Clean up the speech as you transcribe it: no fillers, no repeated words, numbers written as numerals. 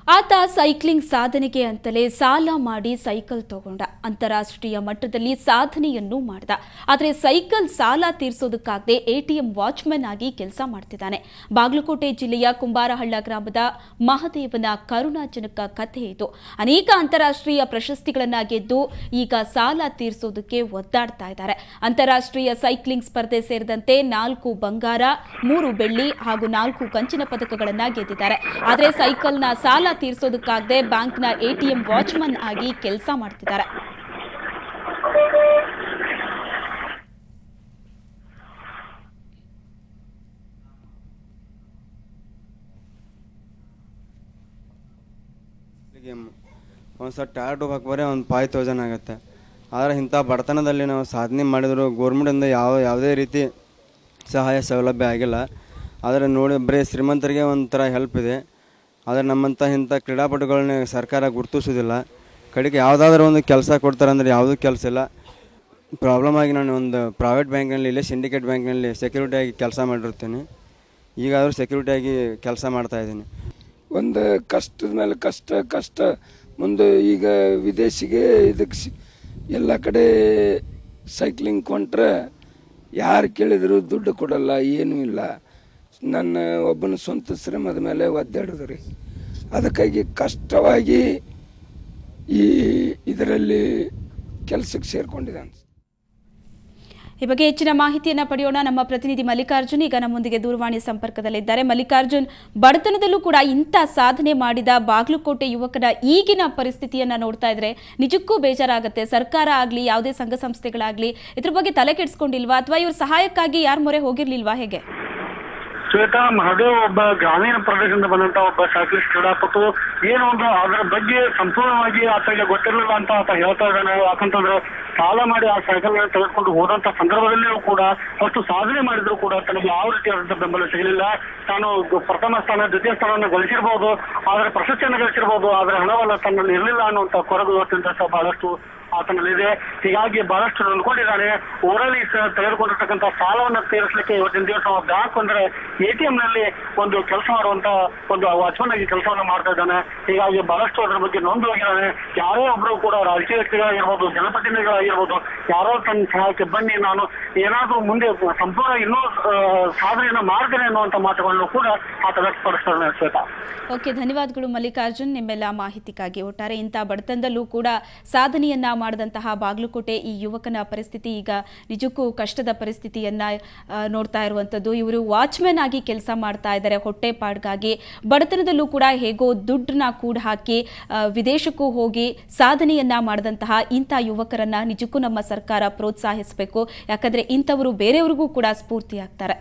ಆತ ಸೈಕ್ಲಿಂಗ್ ಸಾಧನೆಗೆ ಅಂತಲೇ ಸಾಲ ಮಾಡಿ ಸೈಕಲ್ ತಗೊಂಡ. ಅಂತಾರಾಷ್ಟ್ರೀಯ ಮಟ್ಟದಲ್ಲಿ ಸಾಧನೆಯನ್ನು ಮಾಡಿದ. ಆದರೆ ಸೈಕಲ್ ಸಾಲ ತೀರಿಸೋದಕ್ಕಾಗದೆ ಎಟಿಎಂ ವಾಚ್ಮನ್ ಆಗಿ ಕೆಲಸ ಮಾಡ್ತಿದ್ದಾನೆ. ಬಾಗಲಕೋಟೆ ಜಿಲ್ಲೆಯ ಕುಂಬಾರಹಳ್ಳ ಗ್ರಾಮದ ಮಹದೇವನ ಕರುಣಾಜನಕ ಕಥೆ ಇದು. ಅನೇಕ ಅಂತಾರಾಷ್ಟ್ರೀಯ ಪ್ರಶಸ್ತಿಗಳನ್ನ ಗೆದ್ದು ಈಗ ಸಾಲ ತೀರಿಸೋದಕ್ಕೆ ಒದ್ದಾಡ್ತಾ ಇದ್ದಾರೆ. ಅಂತಾರಾಷ್ಟ್ರೀಯ ಸೈಕ್ಲಿಂಗ್ ಸ್ಪರ್ಧೆ ಸೇರಿದಂತೆ 4 ಬಂಗಾರ, 3 ಬೆಳ್ಳಿ ಹಾಗೂ 4 ಕಂಚಿನ ಪದಕಗಳನ್ನ ಗೆದ್ದಿದ್ದಾರೆ. ಆದರೆ ಸೈಕಲ್ನ ಸಾಲ ತೀರಿಸೋದಕ್ಕಾಗದೆ ಬ್ಯಾಂಕ್ನ ಎಟಿಎಂ ವಾಚ್ಮನ್ ಆಗಿ ಕೆಲಸ ಮಾಡ್ತಿದ್ದಾರೆ. ಒಂದು ಟೈರ್ ಹಾಕ್ಬಾರೆ ಒಂದು 5000 ಆಗುತ್ತೆ. ಆದರೆ ಇಂಥ ಬಡತನದಲ್ಲಿ ನಾವು ಸಾಧನೆ ಮಾಡಿದ್ರು ಗೌರ್ಮೆಂಟಿಂದ ಯಾವುದೇ ರೀತಿ ಸಹಾಯ ಸೌಲಭ್ಯ ಆಗಿಲ್ಲ. ಆದರೆ ನೋಡಿ ಬರೀ ಶ್ರೀಮಂತರಿಗೆ ಒಂಥರ ಹೆಲ್ಪ್ ಇದೆ. ಆದರೆ ನಮ್ಮಂಥ ಇಂಥ ಕ್ರೀಡಾಪಟುಗಳನ್ನ ಸರ್ಕಾರ ಗುರುತಿಸೋದಿಲ್ಲ. ಕಡೆಗೆ ಯಾವುದಾದ್ರೂ ಒಂದು ಕೆಲಸ ಕೊಡ್ತಾರೆ ಅಂದರೆ ಯಾವುದೂ ಕೆಲಸ ಇಲ್ಲ. ಪ್ರಾಬ್ಲಮ್ ಆಗಿ ನಾನು ಒಂದು ಪ್ರೈವೇಟ್ ಬ್ಯಾಂಕ್ನಲ್ಲಿ ಇಲ್ಲೇ ಸಿಂಡಿಕೇಟ್ ಬ್ಯಾಂಕ್ನಲ್ಲಿ ಸೆಕ್ಯೂರಿಟಿ ಆಗಿ ಕೆಲಸ ಮಾಡಿರ್ತೀನಿ. ಈಗಾದರೂ ಸೆಕ್ಯೂರಿಟಿ ಆಗಿ ಕೆಲಸ ಮಾಡ್ತಾಯಿದ್ದೀನಿ. ಒಂದು ಕಷ್ಟದ ಮೇಲೆ ಕಷ್ಟ ಮುಂದೆ ಈಗ ವಿದೇಶಿಗೆ ಇದಕ್ಕೆ ಎಲ್ಲ ಕಡೆ ಸೈಕ್ಲಿಂಗ್ ಕೊಂಡ್ರೆ ಯಾರು ಕೇಳಿದ್ರು ದುಡ್ಡು ಕೊಡಲ್ಲ, ಏನೂ ಇಲ್ಲ. ನನ್ನ ಒಬ್ಬನ ಸ್ವಂತ ಶ್ರಮದ ಮೇಲೆ ಒದ್ದಾಡೋದು ರೀ. ಅದಕ್ಕಾಗಿ ಕಷ್ಟವಾಗಿ ಇದರಲ್ಲಿ ಕೆಲಸಕ್ಕೆ ಸೇರಿಕೊಂಡಿದ್ದಾನೆ. ಈ ಬಗ್ಗೆ ಹೆಚ್ಚಿನ ಮಾಹಿತಿಯನ್ನು ಪಡೆಯೋಣ. ನಮ್ಮ ಪ್ರತಿನಿಧಿ ಮಲ್ಲಿಕಾರ್ಜುನ್ ಈಗ ನಮ್ಮೊಂದಿಗೆ ದೂರವಾಣಿ ಸಂಪರ್ಕದಲ್ಲಿದ್ದಾರೆ. ಮಲ್ಲಿಕಾರ್ಜುನ್, ಬಡತನದಲ್ಲೂ ಕೂಡ ಇಂಥ ಸಾಧನೆ ಮಾಡಿದ ಬಾಗಲಕೋಟೆ ಯುವಕನ ಈಗಿನ ಪರಿಸ್ಥಿತಿಯನ್ನ ನೋಡ್ತಾ ಇದ್ರೆ ನಿಜಕ್ಕೂ ಬೇಜಾರಾಗುತ್ತೆ. ಸರ್ಕಾರ ಆಗಲಿ ಯಾವುದೇ ಸಂಘ ಸಂಸ್ಥೆಗಳಾಗಲಿ ಇದ್ರ ಬಗ್ಗೆ ತಲೆ ಕೆಡಿಸ್ಕೊಂಡಿಲ್ವಾ, ಅಥವಾ ಇವ್ರ ಸಹಾಯಕ್ಕಾಗಿ ಯಾರ ಮೊರೆ ಹೋಗಿರ್ಲಿಲ್ವಾ, ಹೇಗೆ? ಶ್ವೇತಾ, ಮಹದೇವ್ ಒಬ್ಬ ಗ್ರಾಮೀಣ ಪ್ರದೇಶದಿಂದ ಬಂದಂತ ಒಬ್ಬ ಸೈಕ್ಲಿಸ್ಟ್ ಕ್ರೀಡಾಪಟು. ಏನು ಒಂದು ಅದರ ಬಗ್ಗೆ ಸಂಪೂರ್ಣವಾಗಿ ಆತನಿಗೆ ಗೊತ್ತಿರಲಿಲ್ಲ ಅಂತ ಆತ ಹೇಳ್ತಾ ಇದ್ದಾನೆ. ಯಾಕಂತಂದ್ರೆ ಸಾಲ ಮಾಡಿ ಆ ಸೈಕಲ್ ತೆಗೆದುಕೊಂಡು ಹೋದಂತ ಸಂದರ್ಭದಲ್ಲಿಯೂ ಕೂಡ ಅಷ್ಟು ಸಾಧನೆ ಮಾಡಿದ್ರು ಕೂಡ ತನಗೆ ಯಾವ ರೀತಿಯಾದಂತಹ ಬೆಂಬಲ ಸಿಗಲಿಲ್ಲ. ತಾನು ಪ್ರಥಮ ಸ್ಥಾನ, ದ್ವಿತೀಯ ಸ್ಥಾನವನ್ನು ಗಳಿಸಿರ್ಬೋದು, ಆದರೆ ಪ್ರಶಸ್ತಿಯನ್ನು ಗಳಿಸಿರ್ಬೋದು, ಆದರೆ ಹಣವಲ್ಲ ತನ್ನಲ್ಲಿ ಇರಲಿಲ್ಲ ಅನ್ನುವಂಥ ಕೊರಗು ಇವತ್ತಿನ ಬಹಳಷ್ಟು ಆತನಲ್ಲಿದೆ. ಹೀಗಾಗಿ ಬಹಳಷ್ಟು ನೊಂದ್ಕೊಂಡಿದ್ದಾನೆ. ಊರಲ್ಲಿ ತೆಗೆದುಕೊಂಡಿರ್ತಕ್ಕಂಥ ಸಾಲವನ್ನು ತೀರಿಸಲಿಕ್ಕೆ ಇವತ್ತಿನ ದಿವಸ ಬ್ಯಾಂಕ್ ಅಂದ್ರೆ ಎಟಿಎಂ ನಲ್ಲಿ ಒಂದು ಕೆಲಸ ಮಾಡುವಂತ ಒಂದು ವಾಚ್ಮನ್ ಆಗಿ ಕೆಲಸವನ್ನು ಮಾಡ್ತಾ ಇದ್ದಾನೆ. ಹೀಗಾಗಿ ಬಹಳಷ್ಟು ಅದರ ಬಗ್ಗೆ ನೊಂದು ಹೋಗಿದ್ದಾನೆ. ಯಾರೋ ಒಬ್ರು ಕೂಡ ರಾಜಕೀಯ ವ್ಯಕ್ತಿಗಳಾಗಿರ್ಬೋದು, ಜನಪ್ರತಿನಿಧಿಗಳಾಗಿರ್ಬೋದು, ಯಾರೋ ತನ್ನ ಸಹಾಯಕ್ಕೆ ಬನ್ನಿ, ನಾನು ಏನಾದ್ರೂ ಮುಂದೆ ಸಂಪೂರ್ಣ ಇನ್ನೂ ಸಾಧನೆಯನ್ನು ಮಾಡ್ತೇನೆ ಅನ್ನುವಂಥ ಮಾತುಗಳನ್ನು ಕೂಡ ಆತ ವ್ಯಕ್ತಪಡಿಸ್ತಾನೆ. ಶ್ವೇತಾ, ಓಕೆ, ಧನ್ಯವಾದಗಳು ಮಲ್ಲಿಕಾರ್ಜುನ್ ನಿಮ್ಮೆಲ್ಲ ಮಾಹಿತಿಗಾಗಿ. ಒಟ್ಟಾರೆ ಇಂಥ ಬಡತನದಲ್ಲೂ ಕೂಡ ಸಾಧನೆಯನ್ನ ಮಾಡಿದಂತಹ ಬಾಗಲಕೋಟೆ ಈ ಯುವಕನ ಪರಿಸ್ಥಿತಿ ಈಗ ನಿಜಕ್ಕೂ ಕಷ್ಟದ ಪರಿಸ್ಥಿತಿಯನ್ನ ನೋಡ್ತಾ ಇರುವಂಥದ್ದು. ಇವರು ವಾಚ್ಮೆನ್ ಆಗಿ ಕೆಲಸ ಮಾಡ್ತಾ ಇದ್ದಾರೆ ಹೊಟ್ಟೆಪಾಡ್ಗಾಗಿ. ಬಡತನದಲ್ಲೂ ಕೂಡ ಹೇಗೋ ದುಡ್ಡನ್ನ ಕೂಡ ಹಾಕಿ ವಿದೇಶಕ್ಕೂ ಹೋಗಿ ಸಾಧನೆಯನ್ನ ಮಾಡಿದಂತಹ ಇಂಥ ಯುವಕರನ್ನ ನಿಜಕ್ಕೂ ನಮ್ಮ ಸರ್ಕಾರ ಪ್ರೋತ್ಸಾಹಿಸಬೇಕು. ಯಾಕಂದ್ರೆ ಇಂಥವರು ಬೇರೆಯವರಿಗೂ ಕೂಡ ಸ್ಫೂರ್ತಿಯಾಗ್ತಾರೆ.